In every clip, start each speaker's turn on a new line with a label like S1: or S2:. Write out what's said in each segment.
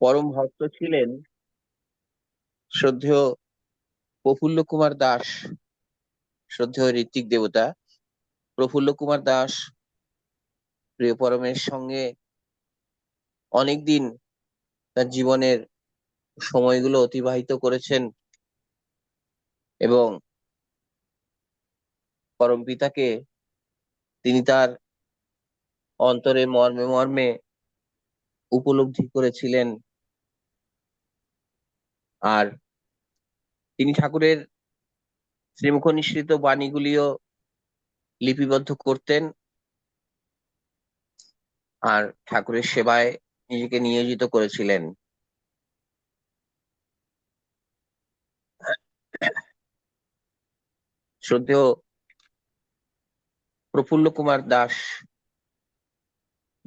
S1: পরম ভক্ত ছিলেন শ্রদ্ধেয় প্রফুল্ল কুমার দাস। শ্রদ্ধেয় ঋত্বিক দেবতা প্রফুল্ল কুমার দাস প্রিয় পরমের সঙ্গে অনেকদিন তার জীবনের সময়গুলো অতিবাহিত করেছেন এবং পরম পিতাকে তিনি তার অন্তরে মর্মে মর্মে উপলব্ধি করেছিলেন। আর তিনি ঠাকুরের শ্রীমুখ নিঃসৃত বাণীগুলিও লিপিবদ্ধ করতেন আর ঠাকুরের সেবায় নিজেকে নিয়োজিত করেছিলেন। শ্রদ্ধেয় প্রফুল্ল কুমার দাস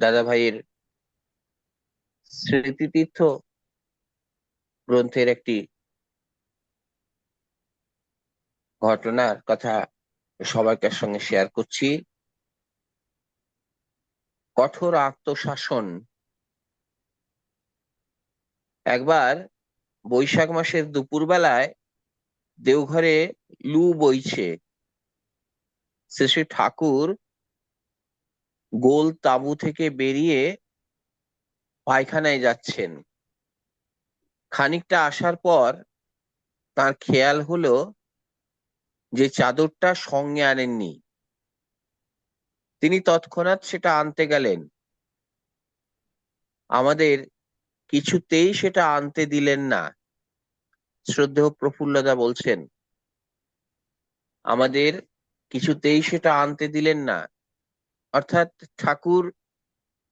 S1: দাদা ভাইয়ের স্মৃতিতীর্থ গ্রন্থের একটি ঘটনার কথা সবাইকার সঙ্গে শেয়ার করছি। কঠোর আত্মশাসন। একবার বৈশাখ মাসের দুপুর বেলায় দেওঘরে লু বইছে। শ্রী শ্রী ঠাকুর গোল তাঁবু থেকে বেরিয়ে পায়খানায় যাচ্ছেন। খানিকটা আসার পর তার খেয়াল হলো যে চাদরটা সঙ্গে আনেননি। তিনি তৎক্ষণাৎ সেটা আনতে গেলেন। আমাদের কিছুতেই সেটা আনতে দিলেন না। শ্রদ্ধেয় প্রফুল্লদা বলছেন, আমাদের কিছুতেই সেটা আনতে দিলেন না। অর্থাৎ ঠাকুর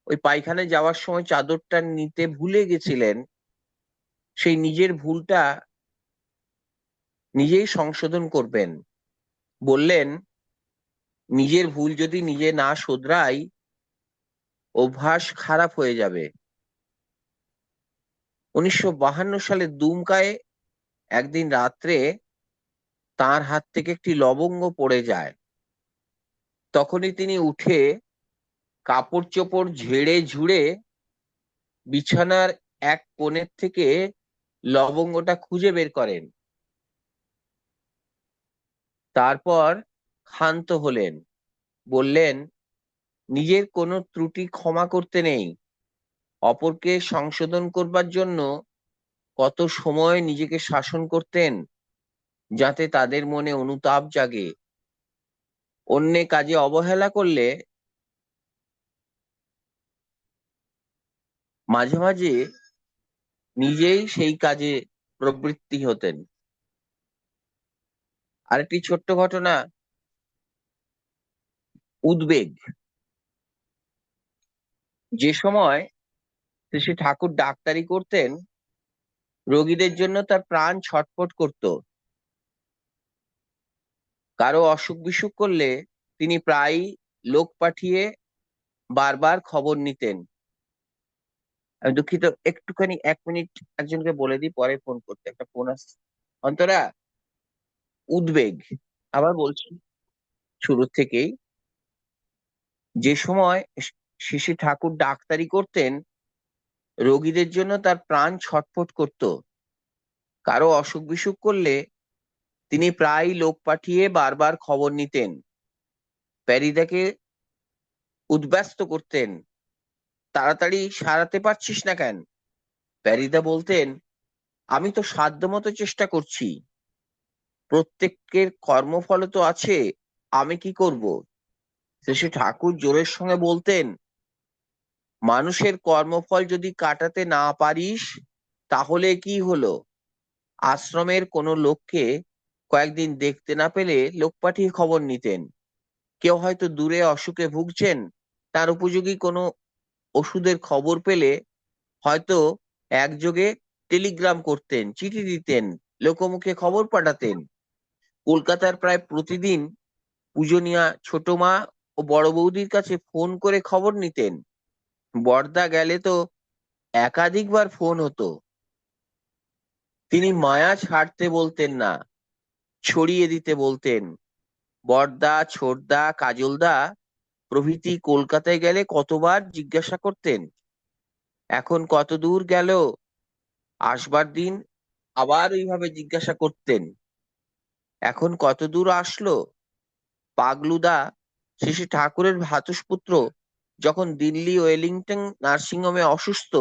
S1: ওই পায়খানায় যাওয়ার সময় চাদরটা নিতে ভুলে গেছিলেন। সেই নিজের ভুলটা নিজেই সংশোধন করবেন। বললেন, নিজের ভুল যদি নিজে না শোধরাই অভ্যাস খারাপ হয়ে যাবে। 1952 সালে দুমকায় একদিন রাত্রে তার হাত থেকে একটি লবঙ্গ পড়ে যায়। তখনই তিনি উঠে কাপড় চোপড় ঝেড়ে ঝুড়ে বিছানার এক কোণের থেকে লবঙ্গটা খুঁজে বের করেন। তারপর ক্ষান্ত হলেন, বললেন, নিজের কোনো ত্রুটি ক্ষমা করতে নেই, অপরকে সংশোধন করবার জন্য কত সময় নিজেকে শাসন করতেন যাতে তাদের মনে অনুতাপ জাগে। অন্যে কাজে অবহেলা করলে মাঝে মাঝে নিজেই সেই কাজে প্রবৃত্তি হতেন। আরেকটি ছোট্ট ঘটনা, উদ্বেগ। যে সময় শ্রী ঠাকুর ডাক্তারি করতেন, রোগীদের জন্য তার প্রাণ ছটফট করত। কারো অসুখ বিসুখ করলে তিনি প্রায়ই লোক পাঠিয়ে বারবার খবর নিতেন। আমি দুঃখিত, একটুখানি 1 মিনিট একজনকে বলে দিই, পরে ফোন করতে, একটা ফোন আসছে। অন্তরা, উদ্বেগ। আবার বলছি শুরু থেকেই, যে সময় শ্রী ঠাকুর ডাক্তারি করতেন, রোগীদের জন্য তার প্রাণ ছটফট করত। কারো অসুখ বিসুখ করলে তিনি প্রায় লোক পাঠিয়ে বারবার খবর নিতেন। প্যারিদাকে উদ্ব্যস্ত করতেন, তাড়াতাড়ি সারাতে পারছিস না কেন? প্যারিদা বলতেন, আমি তো সাধ্যমতো চেষ্টা করছি, প্রত্যেকের কর্মফল তো আছে, আমি কি করব? শ্রী ঠাকুর জোরের সঙ্গে বলতেন, মানুষের কর্মফল যদি কাটাতে না পারিস তাহলে কি হলো? আশ্রমের কোনো লোককে কয়েকদিন দেখতে না পেলে লোক পাঠিয়ে খবর নিতেন। কেউ হয়তো দূরে অসুখে ভুগছেন, তার উপযোগী কোনো ওষুধের খবর পেলে হয়তো একযোগে টেলিগ্রাম করতেন, চিঠি দিতেন, লোকমুখে খবর পাঠাতেন। কলকাতার প্রায় প্রতিদিন পূজনীয়া ছোট মা ও বড় বৌদির কাছে ফোন করে খবর নিতেন। বর্দা গেলে তো একাধিকবার ফোন হতো। তিনি মায়া ছাড়তে বলতেন না, ছড়িয়ে দিতে বলতেন। বড়দা, ছোটদা, কাজলদা প্রভৃতি কলকাতায় গেলে কতবার জিজ্ঞাসা করতেন, এখন কত দূর গেল, আসবার দিন আবার ওইভাবে জিজ্ঞাসা করতেন, এখন কত দূর আসলো পাগলুদা? শেষে ঠাকুরের ভ্রাতুষ্পুত্র যখন দিল্লি ওয়েলিংটন নার্সিংহোমে অসুস্থ,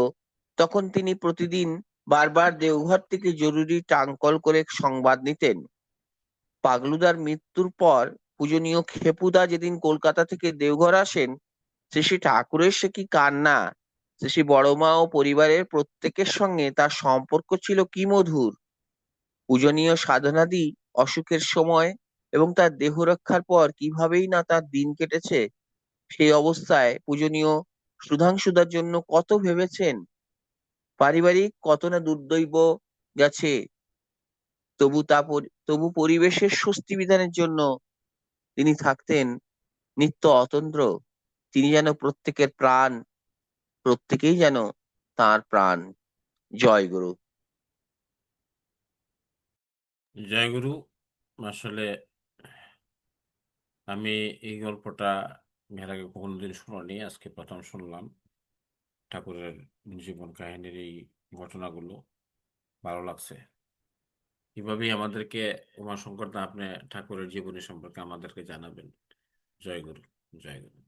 S1: তখন তিনি প্রতিদিন বারবার দেওঘর থেকে জরুরি ট্রাঙ্কল করে সংবাদ নিতেন। পাগলুদার মৃত্যুর পর পূজনীয় খেপুদা যেদিন কলকাতা থেকে দেওঘর আসেন, সে ঠাকুরের সে কি কান্না! সে বড়মা ও পরিবারের প্রত্যেকের সঙ্গে তার সম্পর্ক ছিল কি মধুর! পূজনীয় সাধনাদি অসুখের সময় এবং তার দেহ রক্ষার পর কিভাবেই না তার দিন কেটেছে। সেই অবস্থায় পূজনীয় সুধাংশুদার জন্য কত ভেবেছেন, পারিবারিক কত না দুর্দৈব গেছে। তবু পরিবেশের স্বস্তি বিধানের জন্য তিনি থাকতেন নিত্য অতন্দ্র। তিনি যেন প্রত্যেকের প্রাণ, প্রত্যেকেই যেন তার প্রাণ। জয় গুরু।
S2: জয়গুরু। আসলে আমি এই গল্পটা এর আগে কোনোদিন শুনিনি, আজকে প্রথম শুনলাম। ঠাকুরের জীবন কাহিনীর এই ঘটনাগুলো ভালো লাগছে। এভাবেই আমাদেরকে উমাশঙ্কর দা আপনি ঠাকুরের জীবনী সম্পর্কে আমাদেরকে জানাবেন। জয়গুরু। জয়গুরু।